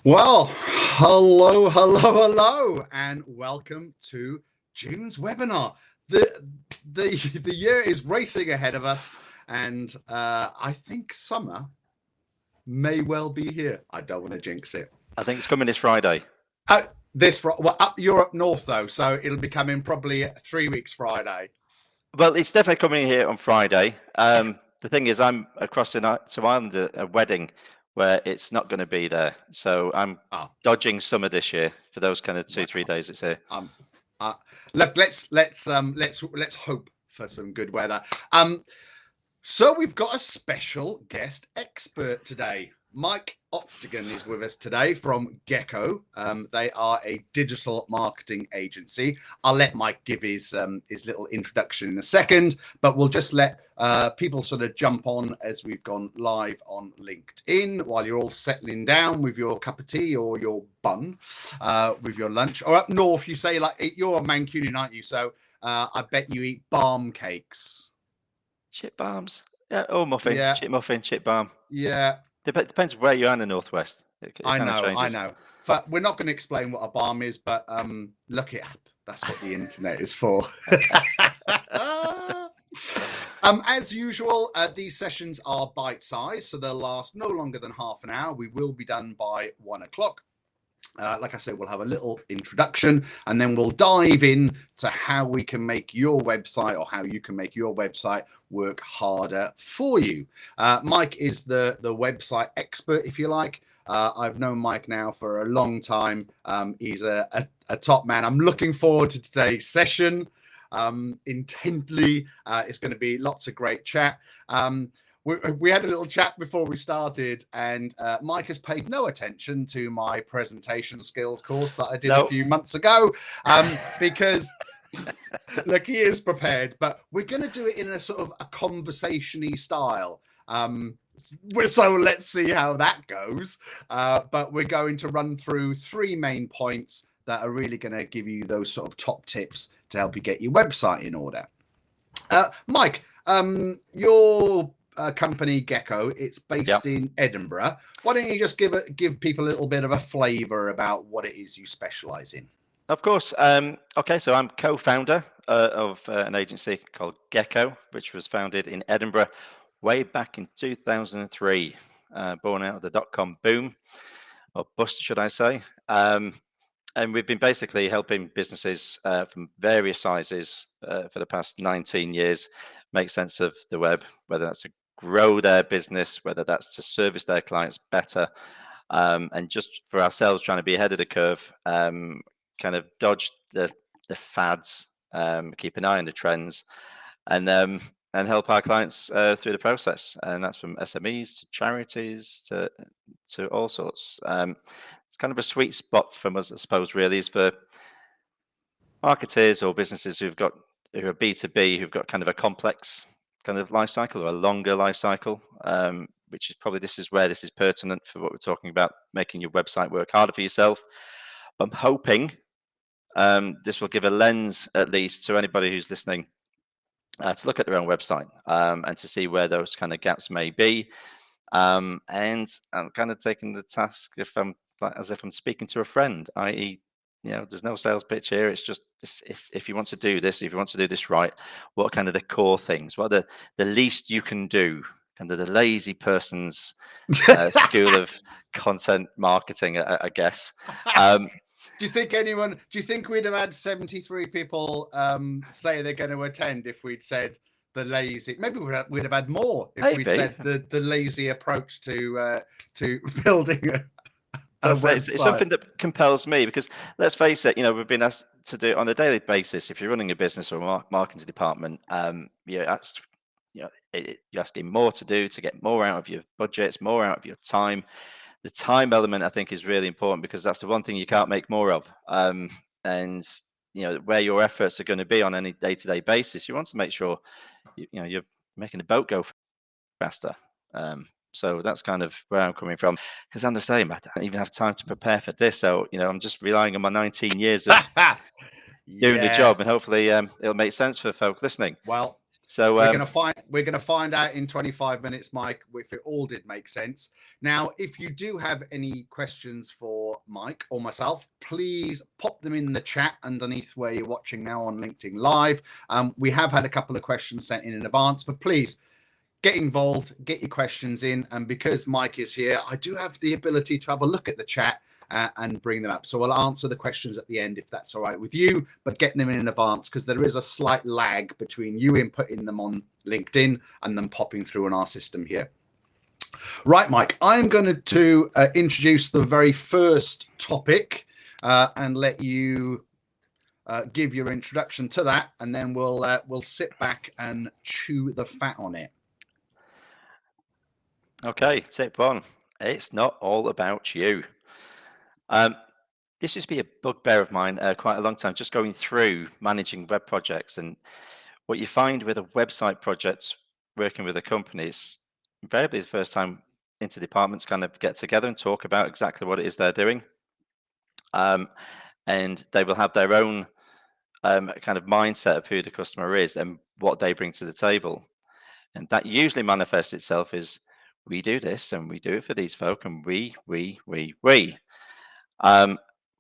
Well, hello, and welcome to June's webinar. The year is racing ahead of us, and I think summer may well be here. I don't want to jinx it. I think it's coming this Friday. You're up north though, so it'll be coming probably 3 weeks Friday. Well, it's definitely coming here on Friday. The thing is, I'm across to Ireland at a wedding where it's not going to be there, so I'm dodging summer this year for those kind of 2-3 days it's here. Look, let's hope for some good weather. So we've got a special guest expert today. Mike Octigan is with us today from Gecko. They are a digital marketing agency. I'll let Mike give his little introduction in a second, but we'll just let people sort of jump on as we've gone live on LinkedIn while you're all settling down with your cup of tea or your bun with your lunch. Or up north, you say you're a Mancunian, aren't you? So I bet you eat balm cakes. Chip balms, yeah, or muffin, yeah. Chip muffin, chip balm. Yeah. Depends where you are in the Northwest. I know. But we're not going to explain what a balm is, but look it up. That's what the internet is for. As usual, these sessions are bite-sized, so they'll last no longer than half an hour. We will be done by 1 o'clock. Like I said, we'll have a little introduction, and then we'll dive in to how we can make your website, or how you can make your website work harder for you. Mike is the website expert, if you like. I've known Mike now for a long time. He's a top man. I'm looking forward to today's session intently. It's going to be lots of great chat. We had a little chat before we started, and Mike has paid no attention to my presentation skills course that I did a few months ago, because look, he is prepared, but we're going to do it in a sort of a conversation-y style. So let's see how that goes. But we're going to run through 3 main points that are really going to give you those sort of top tips to help you get your website in order. Mike, your company Gecko, it's based in Edinburgh. Why don't you just give people a little bit of a flavour about what it is you specialise in? Of course. Okay, so I'm co-founder of an agency called Gecko, which was founded in Edinburgh way back in 2003, born out of the dot-com boom, or bust, should I say. And we've been basically helping businesses from various sizes for the past 19 years make sense of the web, whether that's to grow their business, whether that's to service their clients better, and just for ourselves trying to be ahead of the curve, kind of dodge the fads, keep an eye on the trends, and help our clients through the process. And that's from SMEs to charities to all sorts. It's kind of a sweet spot for us, I suppose, really, is for marketers or businesses who are B2B, who've got kind of a complex kind of life cycle or a longer life cycle, which is probably this is pertinent for what we're talking about, making your website work harder for yourself. I'm hoping this will give a lens, at least, to anybody who's listening to look at their own website and to see where those kind of gaps may be. And I'm kind of taking the task as if I'm speaking to a friend, i.e., there's no sales pitch here. It's just if you want to do this right, what are kind of the core things? What are the least you can do? Kind of the lazy person's school of content marketing, I guess. Do you think we'd have had 73 people say they're going to attend if we'd said the lazy? Maybe we'd have had more if we'd said the lazy approach to building it's something that compels me, because let's face it, we've been asked to do it on a daily basis. If you're running a business or a marketing department, you're asking more to do to get more out of your budgets, more out of your time. The time element, I think, is really important, because that's the one thing you can't make more of. And where your efforts are going to be on any day-to-day basis, you want to make sure you're making the boat go faster. So that's kind of where I'm coming from, because I'm the same. I don't even have time to prepare for this. So, I'm just relying on my 19 years of doing the job, and hopefully it'll make sense for folk listening. Well, So we're gonna find out in 25 minutes, Mike, if it all did make sense. Now, if you do have any questions for Mike or myself, please pop them in the chat underneath where you're watching now on LinkedIn Live. We have had a couple of questions sent in advance, but please get involved, get your questions in. And because Mike is here, I do have the ability to have a look at the chat and bring them up. So I'll answer the questions at the end if that's all right with you, but getting them in advance because there is a slight lag between you inputting them on LinkedIn and them popping through on our system here. Right, Mike, I'm going to introduce the very first topic and let you give your introduction to that, and then we'll sit back and chew the fat on it. Okay, tip one. It's not all about you. This used to be a bugbear of mine quite a long time, just going through managing web projects. And what you find with a website project, working with a company, is invariably the first time interdepartments kind of get together and talk about exactly what it is they're doing. And they will have their own kind of mindset of who the customer is and what they bring to the table. And that usually manifests itself as, we do this and we do it for these folk, and we.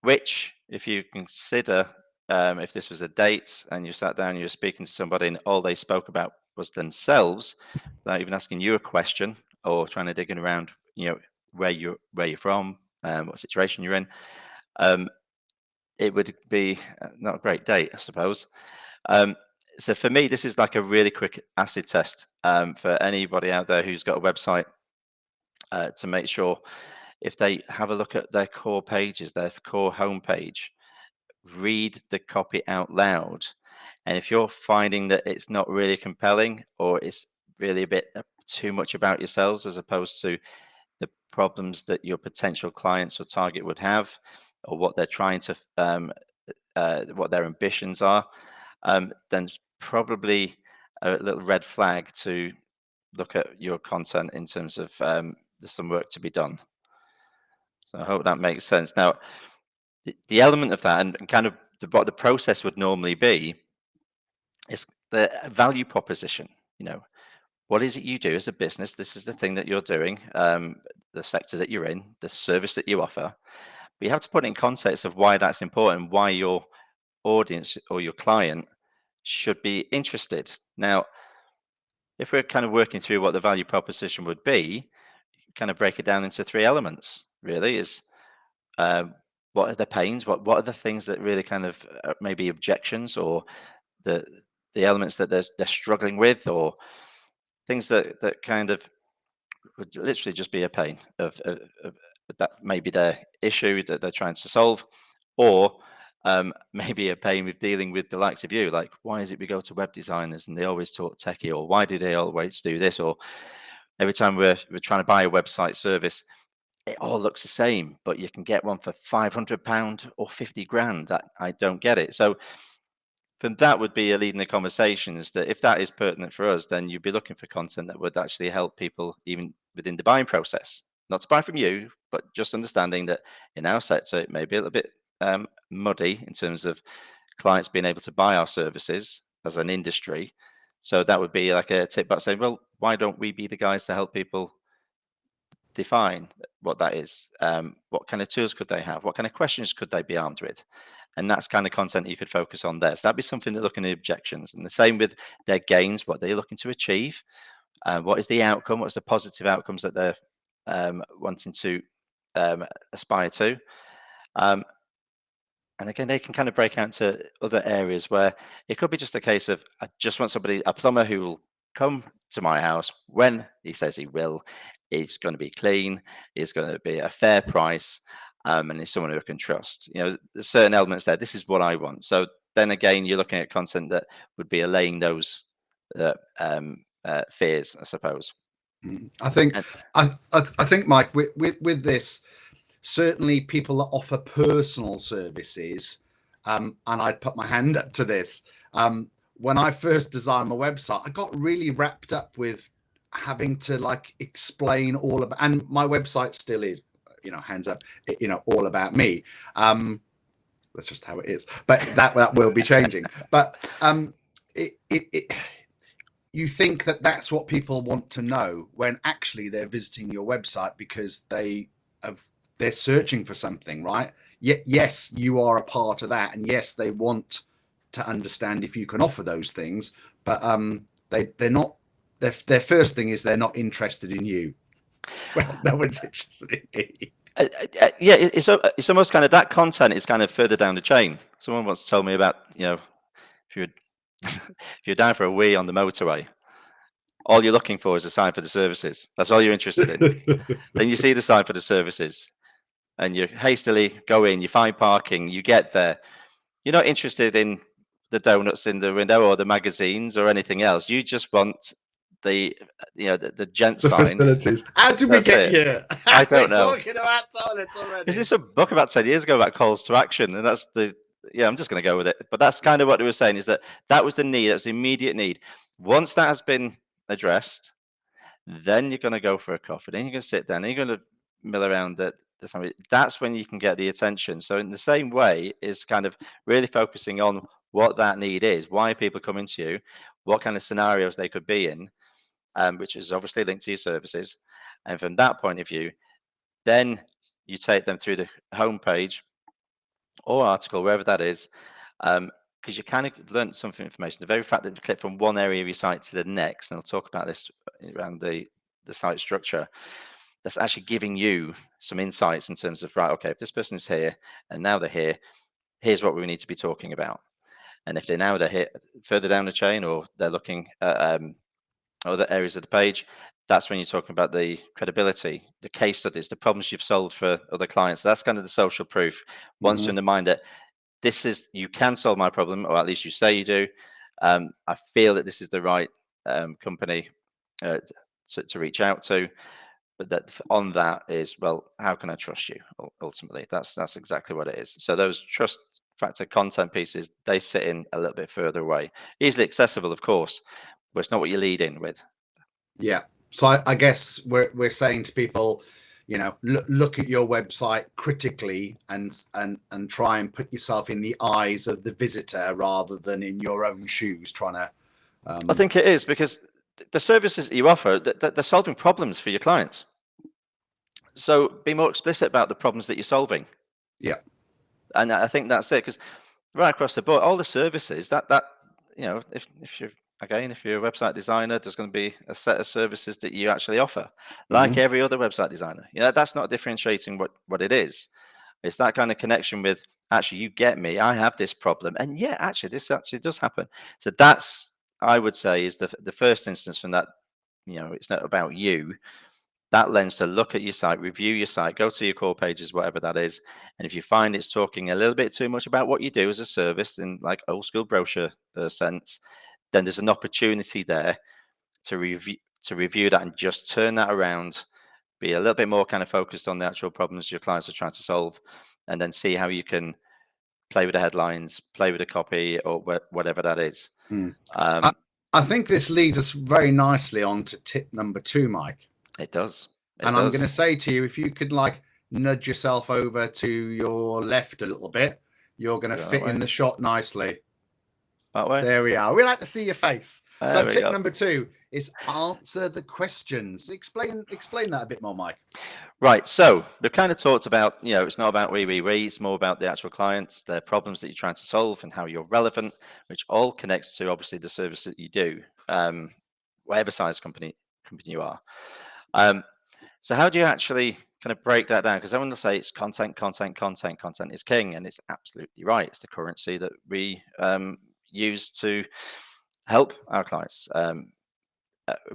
Which, if you consider, if this was a date and you sat down, you were speaking to somebody, and all they spoke about was themselves, without even asking you a question or trying to dig in around, where you're from, what situation you're in, it would be not a great date, I suppose. So for me, this is like a really quick acid test for anybody out there who's got a website, to make sure, if they have a look at their core pages, their core homepage, read the copy out loud. And if you're finding that it's not really compelling, or it's really a bit too much about yourselves as opposed to the problems that your potential clients or target would have, or what they're trying to, what their ambitions are, then it's probably a little red flag to look at your content in terms of there's some work to be done. So I hope that makes sense. Now, the element of that, and kind of what the process would normally be, is the value proposition. What is it you do as a business? This is the thing that you're doing, the sector that you're in, the service that you offer. But you have to put it in context of why that's important, why your audience or your client should be interested. Now, if we're kind of working through what the value proposition would be, kind of break it down into three elements, really. Is what are the pains? What are the things that really kind of maybe objections, or the elements that they're struggling with, or things that kind of would literally just be a pain of that maybe their issue that they're trying to solve, or maybe a pain with dealing with the likes of you. Like, why is it we go to web designers and they always talk techie, or why do they always do this, or every time we're trying to buy a website service, it all looks the same, but you can get one for £500 or 50 grand. I don't get it. So from that would be a leading the conversation, is that if that is pertinent for us, then you'd be looking for content that would actually help people even within the buying process, not to buy from you, but just understanding that in our sector, it may be a little bit muddy in terms of clients being able to buy our services as an industry. So that would be like a tip back saying, well, why don't we be the guys to help people define what that is? What kind of tools could they have? What kind of questions could they be armed with? And that's kind of content that you could focus on there. So that'd be something to look at the objections. And the same with their gains, what they're looking to achieve. What is the outcome? What's the positive outcomes that they're wanting to aspire to? And again, they can kind of break out into other areas where it could be just a case of, I just want somebody, a plumber, who will come to my house when he says he will. It's going to be clean. It's going to be a fair price. And it's someone who I can trust. There's certain elements there. This is what I want. So then again, you're looking at content that would be allaying those fears, I suppose. I think, Mike, with this, certainly people that offer personal services, and I'd put my hand up to this. When I first designed my website, I got really wrapped up with having to explain all about, and my website still is, hands up, all about me. That's just how it is, but that will be changing. But you think that that's what people want to know when actually they're visiting your website because they're searching for something, right? Yes, you are a part of that, and yes, they want to understand if you can offer those things, but they're not. Their first thing is they're not interested in you. Well, no one's interested in me. Yeah, it's almost kind of that content is kind of further down the chain. Someone once told me about, if you're if you're down for a wee on the motorway, all you're looking for is a sign for the services. That's all you're interested in. Then you see the sign for the services, and you hastily go in. You find parking. You get there. You're not interested in the donuts in the window or the magazines or anything else. You just want the gent The sign. facilities. How did we That's get it. here? I don't We're know. talking about toilets already. Is this a book about 10 years ago about calls to action? And that's I'm just going to go with it. But that's kind of what they were saying, is that was the need. That was the immediate need. Once that has been addressed, then you're going to go for a coffee. Then you're going to sit down. Then you're going to mill around that's when you can get the attention. So in the same way is kind of really focusing on what that need is, why people coming to you, what kind of scenarios they could be in, which is obviously linked to your services. And from that point of view, then you take them through the homepage or article, wherever that is, because you kind of learned something information. The very fact that you click from one area of your site to the next, and I'll talk about this around the site structure, that's actually giving you some insights in terms of, right, okay, if this person is here and now they're here, here's what we need to be talking about. And if they're here further down the chain, or they're looking at other areas of the page, that's when you're talking about the credibility, the case studies, the problems you've solved for other clients. That's kind of the social proof. Once you're in the mind that you can solve my problem, or at least you say you do, I feel that this is the right company to reach out to. But that on that is, well, how can I trust you? Ultimately, that's exactly what it is. So those trust factor content pieces, they sit in a little bit further away, easily accessible, of course, but it's not what you lead in with. Yeah. So I guess we're saying to people, look at your website critically and try and put yourself in the eyes of the visitor rather than in your own shoes, trying to. I think it is, because the services you offer, they're solving problems for your clients. So be more explicit about the problems that you're solving. Yeah. And I think that's it, because right across the board, all the services if you're a website designer, there's going to be a set of services that you actually offer, like every other website designer. That's not differentiating what it is. It's that kind of connection with, actually, you get me, I have this problem, and actually this actually does happen. So that's, I would say, is the first instance from that. It's not about you. That lens to look at your site, review your site, go to your core pages, whatever that is. And if you find it's talking a little bit too much about what you do as a service in like old school brochure sense, then there's an opportunity there to review that and just turn that around, be a little bit more kind of focused on the actual problems your clients are trying to solve, and then see how you can play with the headlines, play with the copy, or whatever that is. I think this leads us very nicely on to tip number 2, Mike. It does. I'm going to say to you, if you could nudge yourself over to your left a little bit, you're going to fit in the shot nicely. That way. There we are. We like to see your face. There tip number 2 is answer the questions. Explain that a bit more, Mike. Right. So we've kind of talked about, it's not about we. It's more about the actual clients, their problems that you're trying to solve, and how you're relevant, which all connects to obviously the service that you do, whatever size company you are. So how do you actually kind of break that down? Because everyone will say it's content is king, and it's absolutely right. It's the currency that we use to help our clients,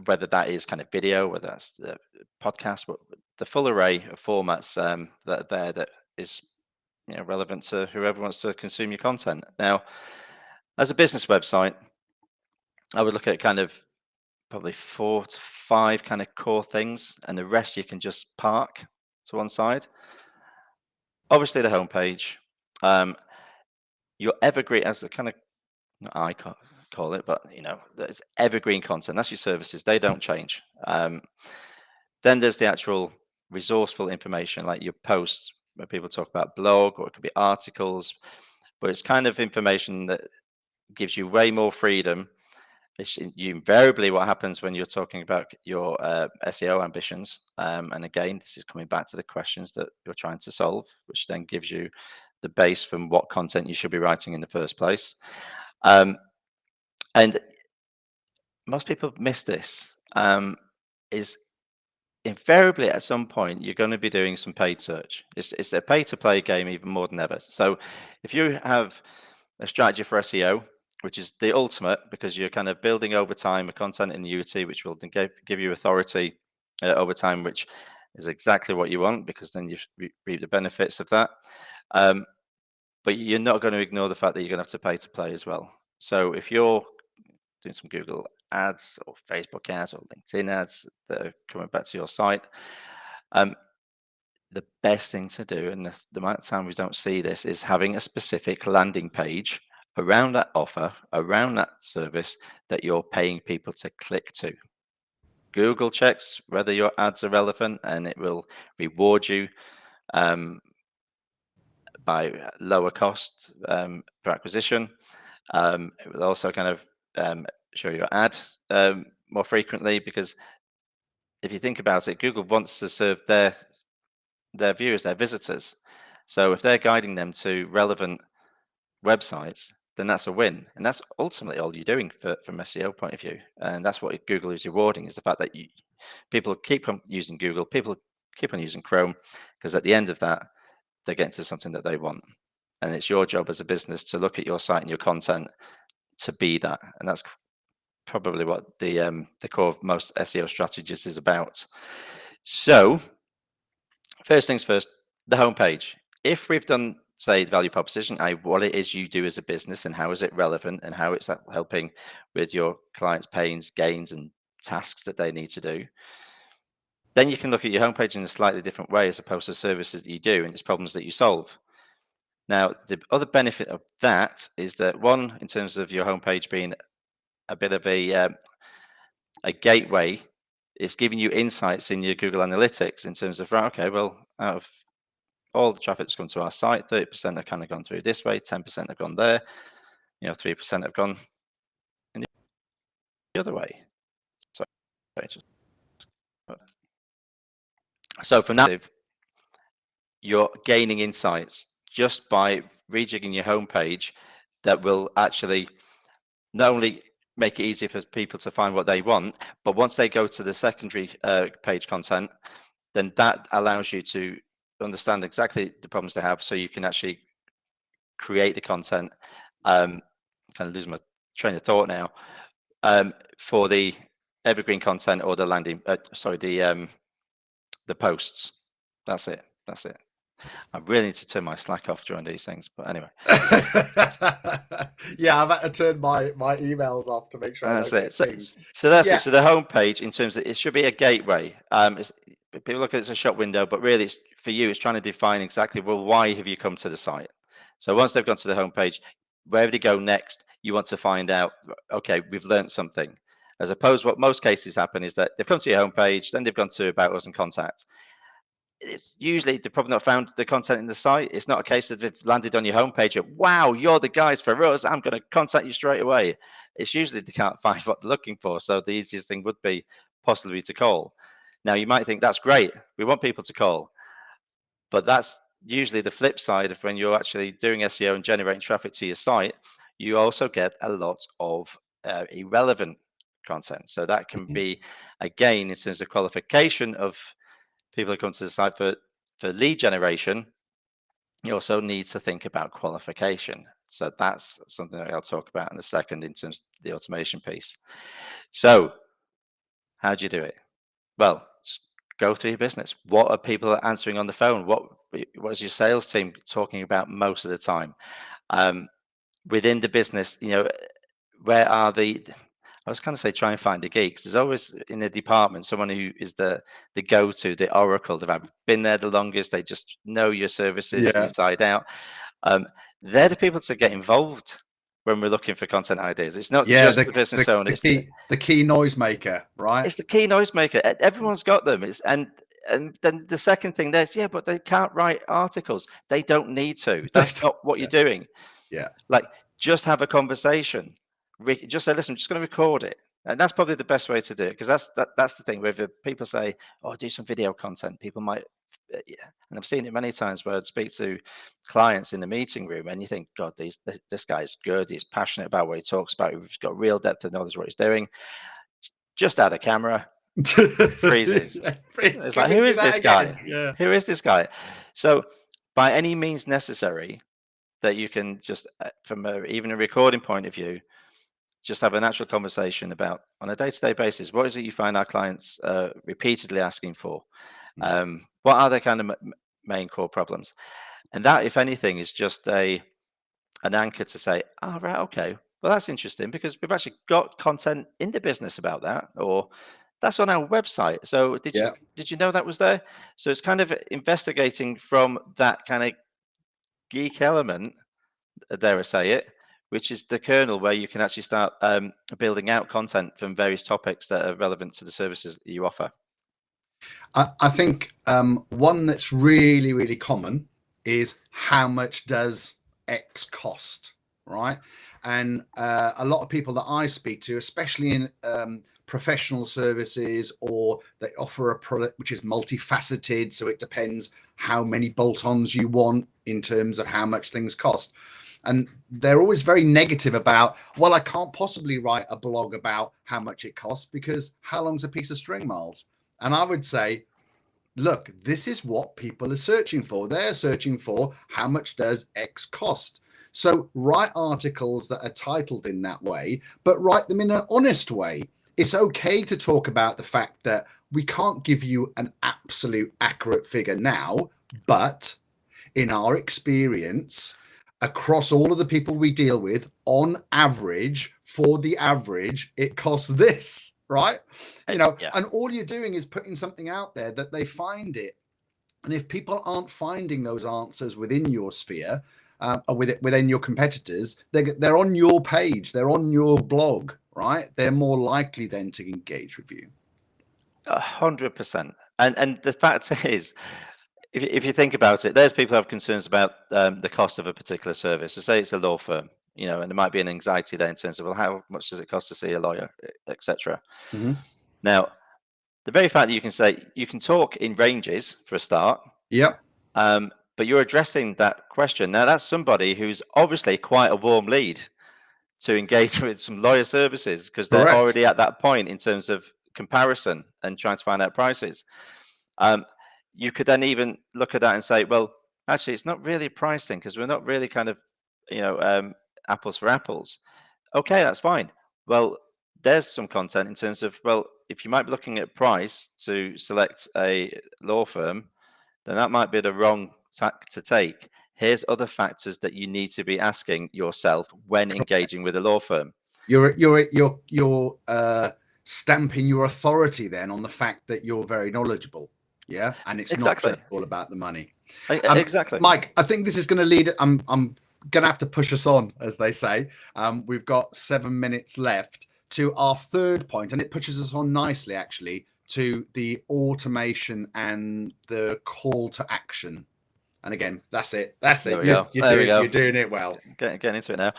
whether that is kind of video, whether that's the podcast, the full array of formats that are there that is relevant to whoever wants to consume your content. Now, as a business website, I would look at kind of probably 4 to 5 kind of core things, and the rest you can just park to one side. Obviously, the homepage, your evergreen, as a kind of, I call it, but there's evergreen content. That's your services; they don't change. Then there's the actual resourceful information, like your posts, where people talk about blog, or it could be articles, but it's kind of information that gives you way more freedom Invariably, what happens when you're talking about your SEO ambitions, and again, this is coming back to the questions that you're trying to solve, which then gives you the base from what content you should be writing in the first place. And most people miss this, is invariably at some point you're going to be doing some paid search. It's a pay to play game even more than ever. So if you have a strategy for SEO, which is the ultimate, because you're kind of building over time a content annuity, which will then give you authority over time, which is exactly what you want, because then you reap the benefits of that. But you're not going to ignore the fact that you're going to have to pay to play as well. So if you're doing some Google ads or Facebook ads or LinkedIn ads that are coming back to your site, the best thing to do, and the amount of time we don't see this, is having a specific landing page around that offer, around that service that you're paying people to click to. Google checks whether your ads are relevant, and it will reward you by lower cost per acquisition. It will also kind of show your ad more frequently, because if you think about it, Google wants to serve their viewers, their visitors. So if they're guiding them to relevant websites, then that's a win. And that's ultimately all you're doing from SEO point of view. And that's what Google is rewarding, is the fact that people keep on using Google, people keep on using Chrome, because at the end of that, they're getting to something that they want. And it's your job as a business to look at your site and your content to be that. And that's probably what the core of most SEO strategies is about. So first things first, the homepage. If we've done, say, the value proposition, what it is you do as a business and how is it relevant and how it's helping with your clients' pains, gains, and tasks that they need to do, then you can look at your homepage in a slightly different way, as opposed to services that you do and its problems that you solve. Now, the other benefit of that is that, one, in terms of your homepage being a bit of a gateway, it's giving you insights in your Google Analytics in terms of, right, okay, well, out of all the traffic that's come to our site, 30% have kind of gone through this way, 10% have gone there, 3% have gone in the other way. So for now, you're gaining insights just by rejigging your homepage that will actually not only make it easier for people to find what they want, but once they go to the secondary page content, then that allows you to understand exactly the problems they have, so you can actually create the content. Kind of losing my train of thought now. For the evergreen content or the landing, the posts. That's it. I really need to turn my Slack off during these things, but anyway. Yeah, I've had to turn my emails off to make sure I don't get things. So that's it. So the homepage, in terms of, it should be a gateway. People look at it as a shop window, but really, it's for you. It's trying to define exactly, well, why have you come to the site? So once they've gone to the homepage, wherever they go next, you want to find out, okay, we've learned something. As opposed, what most cases happen is that they've come to your homepage, then they've gone to About Us and Contact. It's usually they've probably not found the content in the site. It's not a case that they've landed on your homepage and, wow, you're the guys for us, I'm going to contact you straight away. It's usually they can't find what they're looking for. So the easiest thing would be possibly to call. Now, you might think that's great. We want people to call. But that's usually the flip side of when you're actually doing SEO and generating traffic to your site. You also get a lot of irrelevant content. So that can be, again, in terms of qualification of people who come to the site for lead generation, you also need to think about qualification. So that's something that I'll talk about in a second in terms of the automation piece. So how do you do it? Well, just go through your business. What are people answering on the phone? What is your sales team talking about most of the time? Within the business, where are I was kind of say try and find the geeks. There's always in the department someone who is the go-to, the oracle. They've been there the longest. They just know your services inside out. They're the people to get involved when we're looking for content ideas. It's not just the business owner. It's the key noisemaker, right? It's the key noisemaker. Everyone's got them. And then the second thing there's, but they can't write articles. They don't need to. That's not what you're doing. Yeah. Like, just have a conversation just say, listen, I'm just going to record it. And that's probably the best way to do it, because that's the thing. Whether people say, "Oh, do some video content," people might, yeah. And I've seen it many times where I'd speak to clients in the meeting room, and you think, "God, this guy's good. He's passionate about what he talks about. He's got real depth of knowledge of what he's doing." Just add a camera, freezes. It's Can like, we who do is that this again? guy? Yeah. Who is this guy? So, by any means necessary, that you can just, from even a recording point of view, just have a natural conversation about, on a day-to-day basis, what is it you find our clients repeatedly asking for? What are their kind of main core problems? And that, if anything, is just an anchor to say, oh, right, okay, well, that's interesting, because we've actually got content in the business about that, or that's on our website. So Yeah. did you know that was there? So it's kind of investigating from that kind of geek element, dare I say it, which is the kernel where you can actually start building out content from various topics that are relevant to the services you offer. I think one that's really, really common is, how much does X cost, right? And a lot of people that I speak to, especially in professional services, or they offer a product which is multifaceted, so it depends how many bolt-ons you want in terms of how much things cost. And they're always very negative about, well, I can't possibly write a blog about how much it costs, because how long's a piece of string, Miles? And I would say, look, this is what people are searching for. They're searching for, how much does X cost? So write articles that are titled in that way, but write them in an honest way. It's okay to talk about the fact that we can't give you an absolute accurate figure now, but in our experience, across all of the people we deal with, on average, for the average, it costs this, right? Yeah. And all you're doing is putting something out there that they find it. And if people aren't finding those answers within your sphere, or within your competitors, they're on your page, they're on your blog, right? They're more likely then to engage with you. 100%. And the fact is, if you think about it, there's people who have concerns about the cost of a particular service. So say it's a law firm, and there might be an anxiety there in terms of, well, how much does it cost to see a lawyer, etc. Mm-hmm. Now, the very fact that you can talk in ranges for a start. Yep. But you're addressing that question. Now, that's somebody who's obviously quite a warm lead to engage with some lawyer services, because they're Correct. already at that point in terms of comparison and trying to find out prices. You could then even look at that and say, well, actually, it's not really a price thing, because we're not really kind of, apples for apples. Okay, that's fine. Well, there's some content in terms of, well, if you might be looking at price to select a law firm, then that might be the wrong tack to take. Here's other factors that you need to be asking yourself when engaging with a law firm. You're stamping your authority then on the fact that you're very knowledgeable. Yeah. And it's Exactly. not just all about the money. Exactly. Mike, I think this is going to lead. I'm going to have to push us on, as they say. We've got 7 minutes left to our third point, and it pushes us on nicely, actually, to the automation and the call to action. And again, that's it. That's it. You're doing it well. Getting into it now.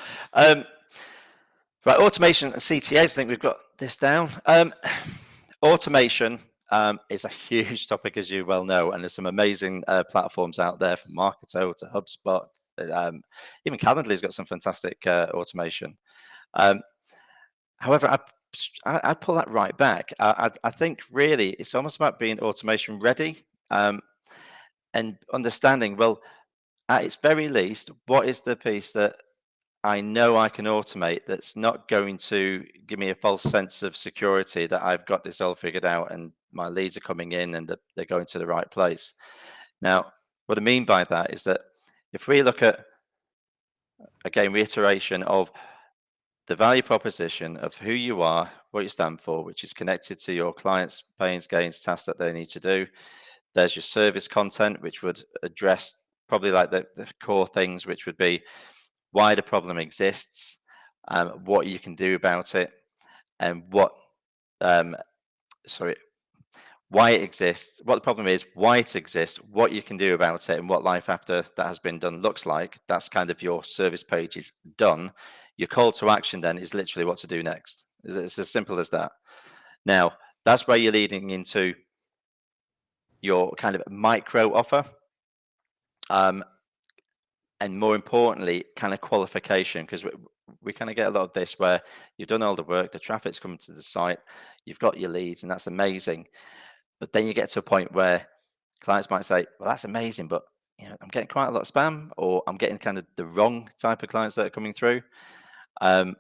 Right, automation and CTAs. I think we've got this down. Automation is a huge topic, as you well know, and there's some amazing platforms out there, from Marketo to HubSpot. Even Calendly's got some fantastic automation. However, I pull that right back. I think really it's almost about being automation ready, and understanding, well, at its very least, what is the piece that I know I can automate that's not going to give me a false sense of security that I've got this all figured out and my leads are coming in and they're going to the right place. Now, what I mean by that is that if we look at, again, reiteration of the value proposition of who you are, what you stand for, which is connected to your clients' pains, gains, tasks that they need to do. There's your service content, which would address probably like the core things, which would be why the problem exists, what you can do about it, and why it exists, what the problem is, why it exists, what you can do about it, and what life after that has been done looks like. That's kind of your service pages done. Your call to action then is literally what to do next. It's as simple as that. Now, that's where you're leading into your kind of micro offer. And more importantly, kind of qualification, because we kind of get a lot of this where you've done all the work, the traffic's coming to the site, you've got your leads, and that's amazing. But then you get to a point where clients might say, well, that's amazing, but I'm getting quite a lot of spam, or I'm getting kind of the wrong type of clients that are coming through. And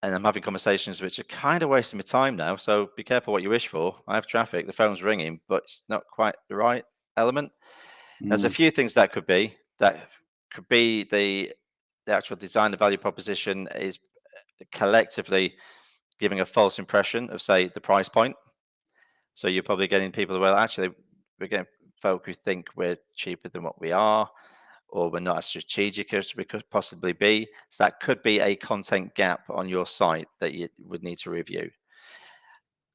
I'm having conversations which are kind of wasting my time now. So be careful what you wish for. I have traffic, the phone's ringing, but it's not quite the right element. There's a few things that could be. That could be the actual design, the value proposition is collectively giving a false impression of, say, the price point. So you're probably getting people, well, actually, we're getting folk who think we're cheaper than what we are, or we're not as strategic as we could possibly be. So that could be a content gap on your site that you would need to review.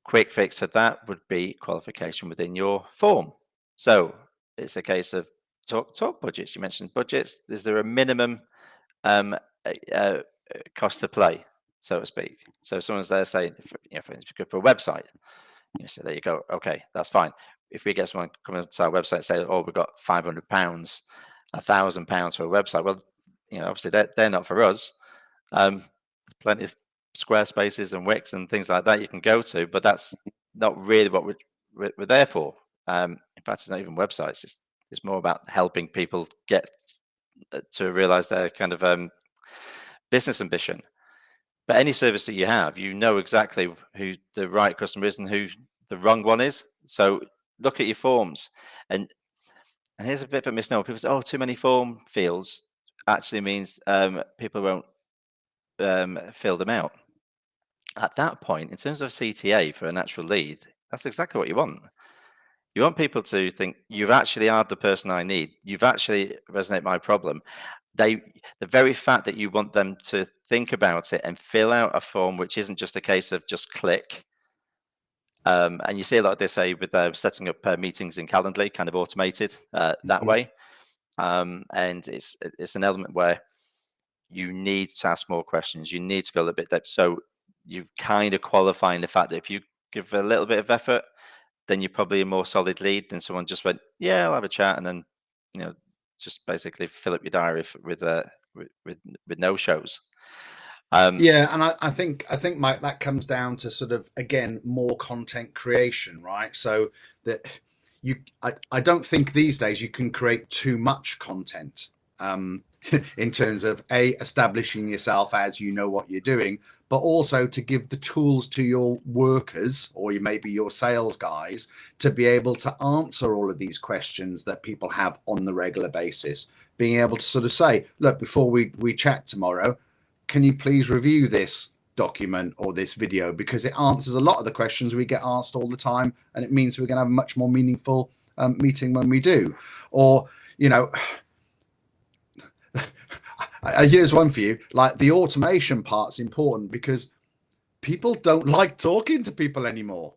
Quick fix for that would be qualification within your form. So it's a case of talk budgets. You mentioned budgets. Is there a minimum cost to play, so to speak? So if someone's there saying, for instance, for a website, so there you go. Okay, that's fine. If we get someone coming to our website and say, "Oh, we've got £500, £1,000 for a website," well, obviously they're not for us. Plenty of Squarespaces and Wix and things like that you can go to, but that's not really what we're there for. In fact, it's not even websites. It's more about helping people get to realize their kind of business ambition. But any service that you have, you know exactly who the right customer is and who the wrong one is. So look at your forms. And here's a bit of a misnomer. People say, oh, too many form fields actually means people won't fill them out. At that point, in terms of CTA for a natural lead, that's exactly what you want. You want people to think, you've actually are the person I need. You've actually resonate my problem. The very fact that you want them to think about it and fill out a form, which isn't just a case of just click. And you see a lot of this, say, with setting up meetings in Calendly, kind of automated that way. And it's an element where you need to ask more questions. You need to go a little bit depth. So you kind of qualifying the fact that if you give a little bit of effort, then you're probably a more solid lead than someone just went, yeah, I'll have a chat, and then just basically fill up your diary with no shows. Yeah, and I think Mike, that comes down to sort of, again, more content creation, right? So that I don't think these days you can create too much content in terms of establishing yourself as you know what you're doing, but also to give the tools to your workers, or maybe your sales guys, to be able to answer all of these questions that people have on the regular basis. Being able to sort of say, look, before we chat tomorrow, can you please review this document or this video, because it answers a lot of the questions we get asked all the time, and it means we're going to have a much more meaningful meeting when we do. Or here's one for you, like the automation part's important because people don't like talking to people anymore,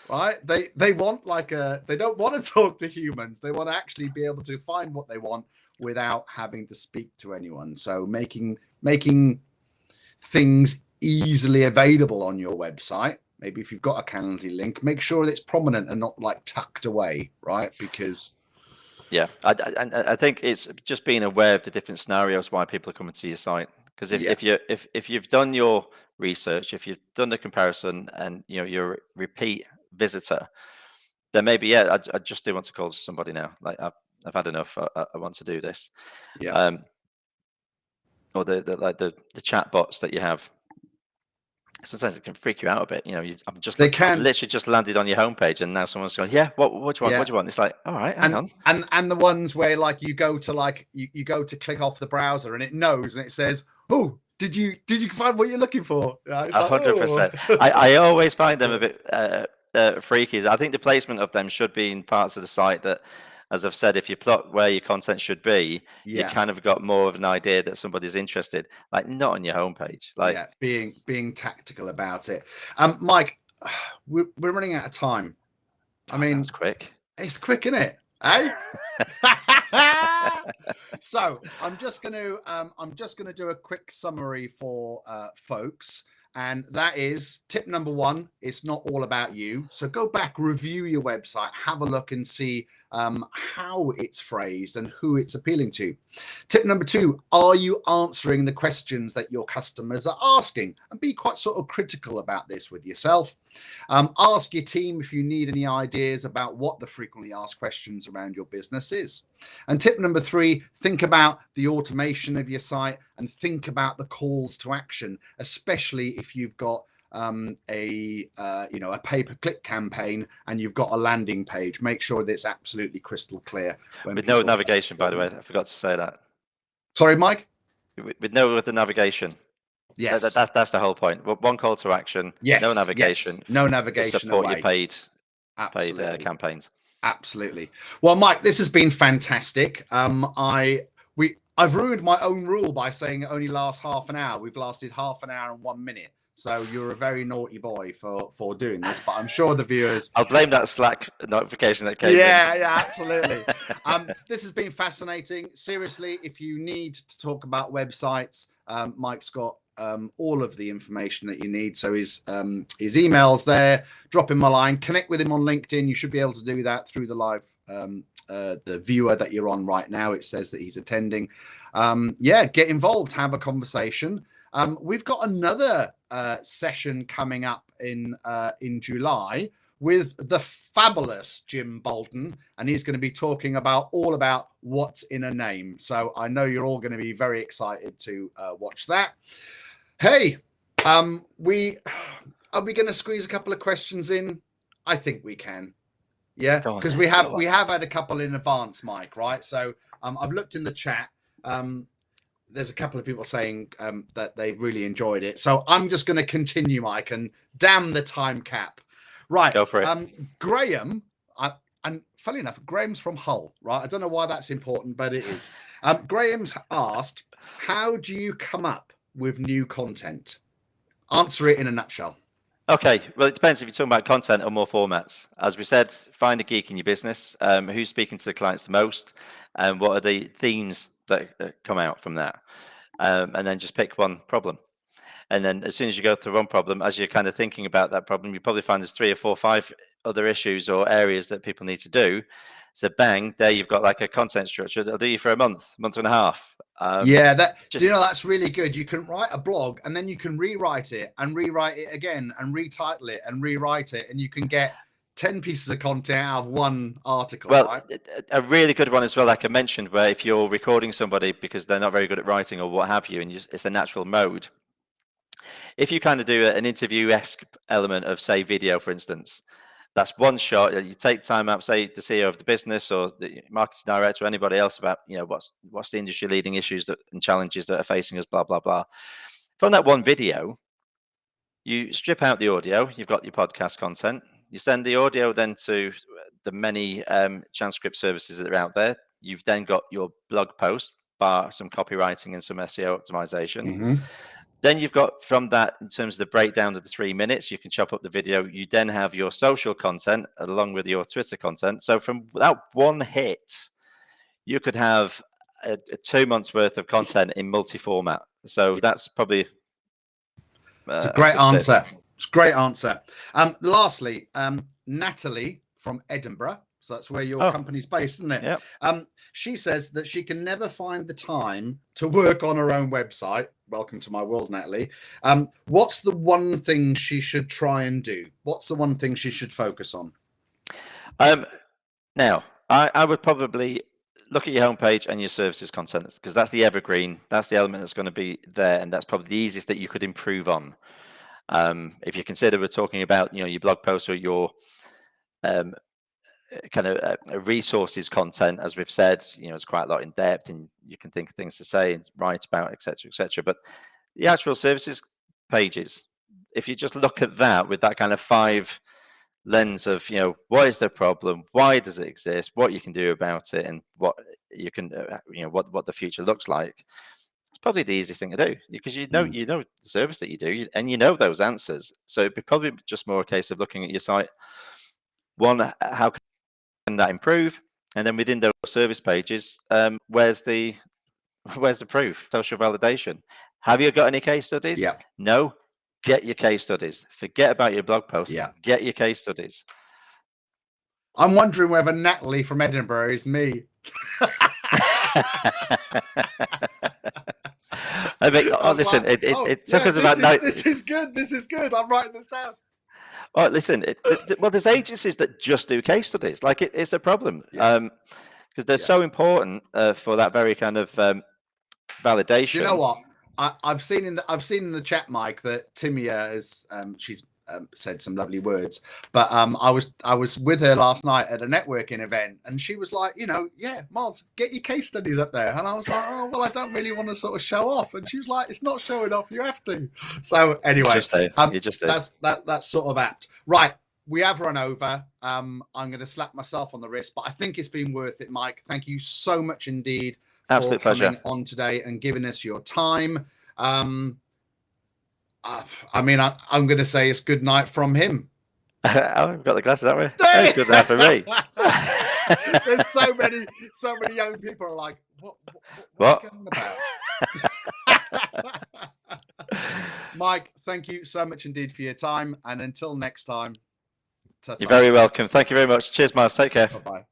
right? They want they don't want to talk to humans. They want to actually be able to find what they want without having to speak to anyone. So making things easily available on your website, maybe if you've got a Calendly link, make sure that it's prominent and not like tucked away, right? Because I think it's just being aware of the different scenarios why people are coming to your site. Because if you've done your research, if you've done the comparison, and you're a repeat visitor, then maybe I just do want to call somebody now. Like I've had enough. I want to do this. Or the chat bots that you have. Sometimes it can freak you out a bit. I've literally just landed on your homepage, and now someone's going, "Yeah, what do you want? Yeah. What do you want?" It's like, all right, hang on. And the ones where you go to you go to click off the browser, and it knows, and it says, "Oh, did you find what you're looking for?" 100%. I always find them a bit freaky. I think the placement of them should be in parts of the site that, as I've said, if you plot where your content should be, you kind of got more of an idea that somebody's interested. Like not on your homepage. Being tactical about it. Mike, we're running out of time. I mean, that's quick. It's quick, isn't it? Eh? So I'm just going to do a quick summary for folks. And that is tip number one. It's not all about you. So go back, review your website, have a look and see how it's phrased and who it's appealing to. Tip number two, are you answering the questions that your customers are asking? And be quite sort of critical about this with yourself. Ask your team if you need any ideas about what the frequently asked questions around your business is. And tip number three, think about the automation of your site and think about the calls to action, especially if you've got a pay-per-click campaign and you've got a landing page. Make sure that it's absolutely crystal clear. With no navigation, by the way. I forgot to say that. Sorry, Mike? With the navigation. Yes. That's the whole point. One call to action, yes, no navigation. Yes. No navigation. Support away. your paid campaigns. Absolutely. Well, Mike, this has been fantastic. I've ruined my own rule by saying it only lasts half an hour. We've lasted half an hour and 1 minute. So you're a very naughty boy for doing this, but I'm sure the viewers. I'll blame that Slack notification that came in. Yeah, absolutely. This has been fascinating. Seriously, if you need to talk about websites, Mike's got all of the information that you need. So his email's there. Drop him a line. Connect with him on LinkedIn. You should be able to do that through the live the viewer that you're on right now. It says that he's attending. Get involved. Have a conversation. We've got another session coming up in July with the fabulous Jim Bolton, and he's going to be talking all about what's in a name. So I know you're all going to be very excited to watch that. Hey, are we going to squeeze a couple of questions in? I think we can. Yeah, because we have had a couple in advance, Mike. Right. So I've looked in the chat. There's a couple of people saying that they really enjoyed it. So I'm just going to continue, Mike, and damn the time cap. Right. Go for it. Graham, and funny enough, Graham's from Hull, right? I don't know why that's important, but it is. Graham's asked, how do you come up with new content? Answer it in a nutshell. Okay, well, it depends if you're talking about content or more formats. As we said, find a geek in your business, who's speaking to the clients the most, and what are the themes that come out from that. And then just pick one problem. And then as soon as you go through one problem, as you're kind of thinking about that problem, you probably find there's 3 or 4 or 5 other issues or areas that people need to do. So bang, there you've got like a content structure that'll do you for a month and a half. Do you know, that's really good. You can write a blog and then you can rewrite it again and retitle it and rewrite it, and you can get 10 pieces of content out of one article. Well, right? A really good one as well, like I mentioned, where if you're recording somebody because they're not very good at writing or what have you, and it's a natural mode. If you kind of do an interview-esque element of, say, video, for instance, that's one shot. You take time out, say, the CEO of the business or the marketing director or anybody else about, what's the industry-leading issues and challenges that are facing us, blah, blah, blah. From that one video, you strip out the audio. You've got your podcast content. You send the audio then to the many transcript services that are out there. You've then got your blog post, bar some copywriting and some SEO optimization. Mm-hmm. Then you've got from that, in terms of the breakdown of the 3 minutes, you can chop up the video. You then have your social content along with your Twitter content. So from that one hit, you could have a 2 months worth of content in multi-format. So that's probably it's a great answer. It's a great answer. Lastly, Natalie from Edinburgh. So that's where your company's based, isn't it? Yep. She says that she can never find the time to work on her own website. Welcome to my world, Natalie. What's the one thing she should try and do? What's the one thing she should focus on? Now, I would probably look at your homepage and your services content, because that's the evergreen. That's the element that's going to be there, and that's probably the easiest that you could improve on. If you consider we're talking about, your blog post or your kind of resources content, as we've said, it's quite a lot in depth, and you can think of things to say and write about, etc., etc. But the actual services pages, if you just look at that with that kind of 5 lens of, what is the problem, why does it exist, what you can do about it, and what you can, what the future looks like, it's probably the easiest thing to do, because you know the service that you do, and you know those answers. So it'd be probably just more a case of looking at your site. One, how can that improve? And then within those service pages, where's the proof, social validation? Have you got any case studies? Yeah. No. Get your case studies. Forget about your blog post. Yeah. Get your case studies. I'm wondering whether Natalie from Edinburgh is me. I mean, listen, like, it took us about This is good. This is good. I'm writing this down. Oh, listen. Well, there's agencies that just do case studies. Like it's a problem because they're so important for that very kind of validation. You know what? I've seen in the chat, Mike, that Timia has she's said some lovely words. But I was with her last night at a networking event, and she was like, Miles, get your case studies up there. And I was like, oh well, I don't really want to sort of show off. And she was like, it's not showing off, you have to. So anyway, that's sort of apt. Right. We have run over. I'm going to slap myself on the wrist, but I think it's been worth it, Mike. Thank you so much indeed. Absolute pleasure. Coming on today and giving us your time. I mean, I'm going to say it's good night from him. Oh, we've got the glasses, haven't we? It's good night for me. There's so many young people are like, what are you going about? Mike, thank you so much indeed for your time. And until next time. You're very welcome. Thank you very much. Cheers, Miles. Take care. Bye-bye.